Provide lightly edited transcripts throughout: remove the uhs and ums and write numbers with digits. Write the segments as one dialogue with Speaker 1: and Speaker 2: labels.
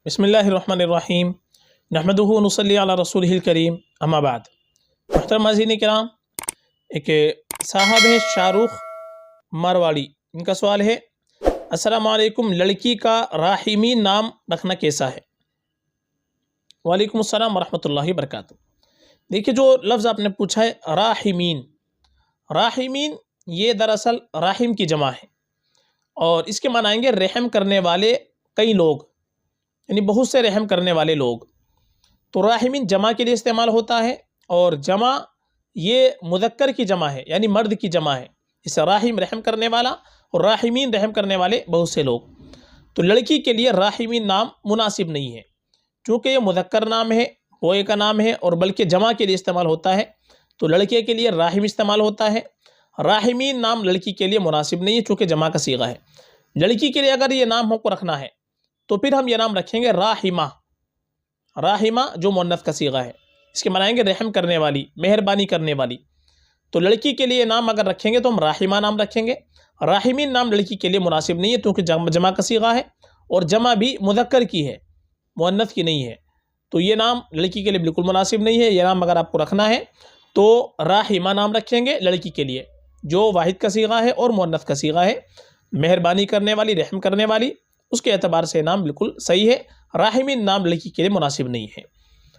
Speaker 1: بسم اللہ الرحمن الرحیم نحمدہ و نصلی علی رسولہ الکریم اما بعد۔ محترم ناظرین کرام، ایک صاحب ہیں شاہ رخ مارواڑی، ان کا سوال ہے السلام علیکم، لڑکی کا راحمین نام رکھنا کیسا ہے؟ وعلیکم السلام ورحمۃ اللہ وبرکاتہ۔ دیکھیے، جو لفظ آپ نے پوچھا ہے راحمین، راحمین یہ دراصل راحم کی جمع ہے، اور اس کے معنی آئیں گے رحم کرنے والے کئی لوگ، یعنی بہت سے رحم کرنے والے لوگ۔ تو راحمین جمع کے لیے استعمال ہوتا ہے، اور جمع یہ مذکر کی جمع ہے، یعنی مرد کی جمع ہے۔ اس سے راحم رحم کرنے والا اور راحمین رحم کرنے والے بہت سے لوگ۔ تو لڑکی کے لیے راحمین نام مناسب نہیں ہے، چونکہ یہ مذکر نام ہے، بوئے کا نام ہے، اور بلکہ جمع کے لیے استعمال ہوتا ہے۔ تو لڑکے کے لیے راحم استعمال ہوتا ہے، راحمین نام لڑکی کے لیے مناسب نہیں ہے، چونکہ جمع کا صیغہ ہے۔ لڑکی کے لیے اگر یہ نام ہم کو رکھنا ہے تو پھر ہم یہ نام رکھیں گے راحمہ، راحمہ جو مؤنث کا صیغہ ہے، اس کے معنی آئیں گے رحم کرنے والی، مہربانی کرنے والی۔ تو لڑکی کے لیے نام اگر رکھیں گے تو ہم راحمہ نام رکھیں گے۔ راحمین نام لڑکی کے لیے مناسب نہیں ہے، کیونکہ جمع کا صیغہ ہے، اور جمع بھی مذکر کی ہے، مؤنث کی نہیں ہے۔ تو یہ نام لڑکی کے لیے بالکل مناسب نہیں ہے۔ یہ نام اگر آپ کو رکھنا ہے تو راحمہ نام رکھیں گے لڑکی کے لیے، جو واحد کا صیغہ ہے اور مؤنث کا صیغہ ہے، مہربانی کرنے والی، رحم کرنے والی، اس کے اعتبار سے نام بالکل صحیح ہے۔ راحمین نام لڑکی کے لیے مناسب نہیں ہے،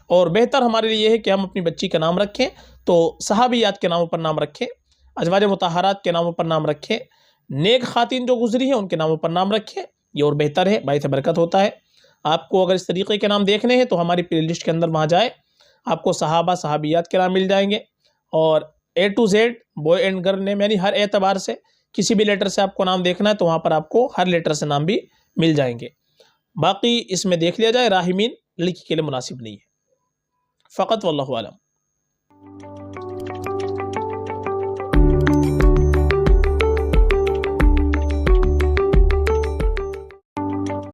Speaker 1: اور بہتر ہمارے لیے یہ ہے کہ ہم اپنی بچی کا نام رکھیں تو صحابیات کے ناموں پر نام رکھیں، ازواج مطہرات کے ناموں پر نام رکھیں، نیک خواتین جو گزری ہیں ان کے ناموں پر نام رکھیں، یہ اور بہتر ہے، باعث برکت ہوتا ہے۔ آپ کو اگر اس طریقے کے نام دیکھنے ہیں تو ہماری پلے لسٹ کے اندر وہاں جائے، آپ کو صحابہ صحابیات کے نام مل جائیں گے، اور A to Z boy and girl name, یعنی ہر اعتبار سے کسی بھی لیٹر سے آپ کو نام دیکھنا ہے تو وہاں پر آپ کو ہر لیٹر سے نام بھی مل جائیں گے۔ باقی اس میں دیکھ لیا جائے، راحمین لڑکی کے لیے مناسب نہیں ہے فقط، واللہ اعلم۔